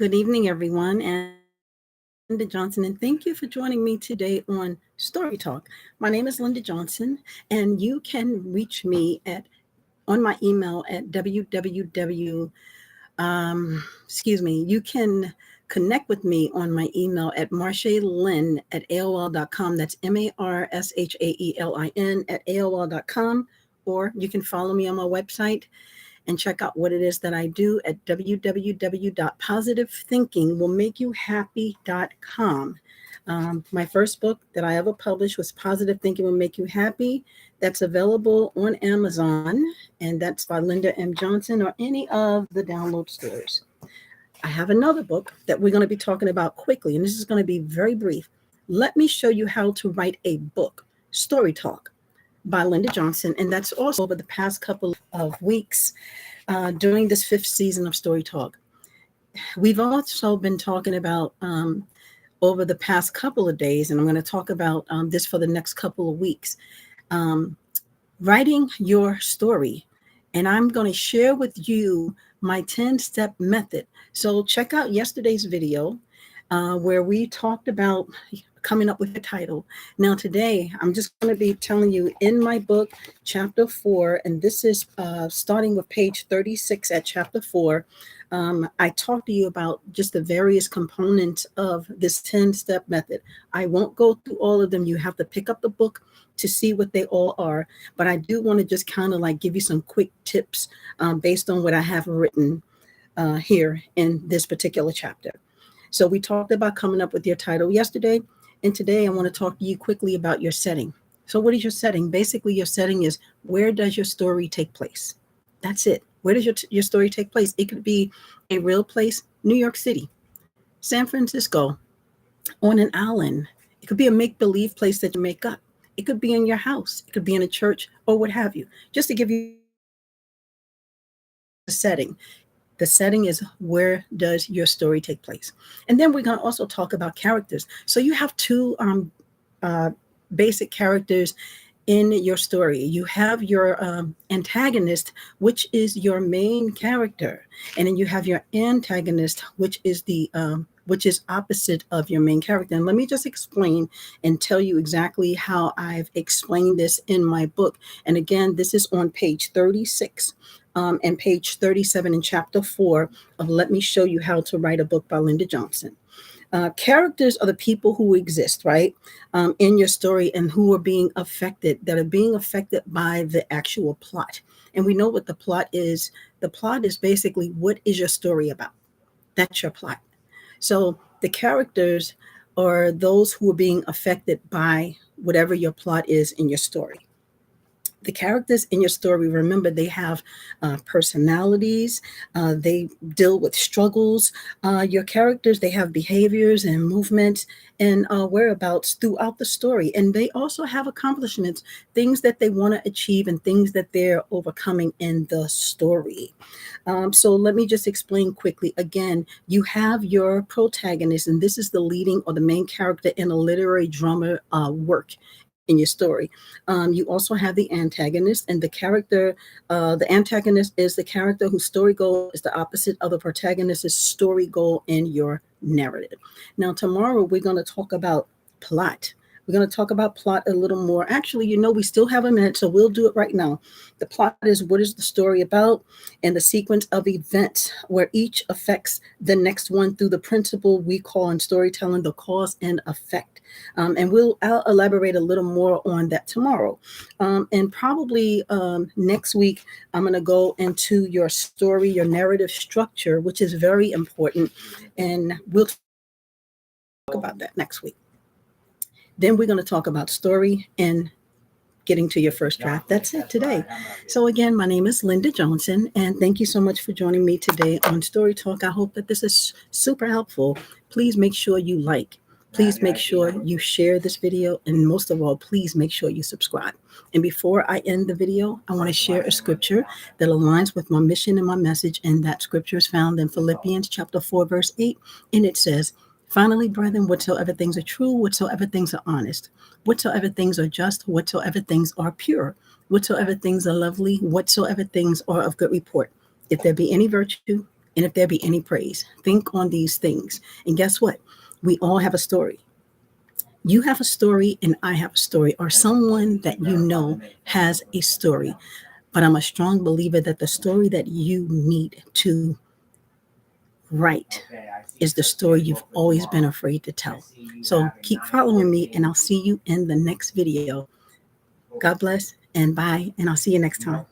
Good evening, everyone, and Linda Johnson, and thank you for joining me today on Story Talk. My name is Linda Johnson, and you can reach me at on my email at www. You can connect with me on my email at marshalyn at AOL.com. That's MARSHAELIN at AOL.com, or you can follow me on my website and check out what it is that I do at www.positivethinkingwillmakeyouhappy.com. My first book that I ever published was Positive Thinking Will Make You Happy. That's available on Amazon, and that's by Linda M. Johnson or any of the download stores. I have another book that we're going to be talking about quickly, and this is going to be very brief. Let me show you how to write a book, Story Talk by Linda Johnson, and that's also over the past couple of weeks during this fifth season of Story Talk. We've also been talking about over the past couple of days, and I'm going to talk about this for the next couple of weeks, um, writing your story. And I'm going to share with you my 10-step method. So check out yesterday's video where we talked about coming up with a title. Now today, I'm just going to be telling you in my book, chapter 4, and this is starting with page 36 at chapter 4. I talked to you about just the various components of this 10-step method. I won't go through all of them. You have to pick up the book to see what they all are. But I do want to just kind of like give you some quick tips based on what I have written here in this particular chapter. So we talked about coming up with your title yesterday, and today I want to talk to you quickly about your setting. So what is your setting? Basically, your setting is, where does your story take place? That's it. Where does your story take place? It could be a real place, New York City, San Francisco, on an island. It could be a make-believe place that you make up. It could be in your house. It could be in a church or what have you. Just to give you a setting. The setting is, where does your story take place? And then we're going to also talk about characters. So you have two uh, basic characters in your story. You have your antagonist, which is your main character, and then you have your antagonist, which is opposite of your main character. And let me just explain and tell you exactly how I've explained this in my book. And again, this is on page 36 and page 37 in chapter 4 of Let Me Show You How to Write a Book by Linda Johnson. Characters are the people who exist, right, in your story and who are being affected, that are being affected by the actual plot. And we know what the plot is. The plot is basically, what is your story about? That's your plot. So the characters are those who are being affected by whatever your plot is in your story. The characters in your story, remember, they have personalities, they deal with struggles. Your characters, they have behaviors and movements and whereabouts throughout the story. And they also have accomplishments, things that they want to achieve and things that they're overcoming in the story. So let me just explain quickly. Again, you have your protagonist, and this is the leading or the main character in a literary drama work in your story. You also have the antagonist, and the antagonist is the character whose story goal is the opposite of the protagonist's story goal in your narrative. Now, tomorrow we're going to talk about plot. We're going to talk about plot a little more. Actually, we still have a minute, so we'll do it right now. The plot is, what is the story about, and the sequence of events where each affects the next one through the principle we call in storytelling the cause and effect. And I'll elaborate a little more on that tomorrow. And probably next week, I'm going to go into your story, your narrative structure, which is very important. And we'll talk about that next week. Then we're going to talk about story and getting to your first draft. That's it today. So again, my name is Linda Johnson, and thank you so much for joining me today on Story Talk. I hope that this is super helpful. Please make sure you like. Please make sure you share this video, and most of all, please make sure you subscribe. And before I end the video, I want to share a scripture that aligns with my mission and my message, and that scripture is found in Philippians chapter 4, verse 8, and it says, "Finally, brethren, whatsoever things are true, whatsoever things are honest, whatsoever things are just, whatsoever things are pure, whatsoever things are lovely, whatsoever things are of good report, if there be any virtue, and if there be any praise. Think on these things. And guess what? We all have a story. You have a story, and I have a story, or someone that you know has a story. But I'm a strong believer that the story that you need to write is the story you've always been afraid to tell. So keep following me, and I'll see you in the next video. God bless and bye, and I'll see you next time.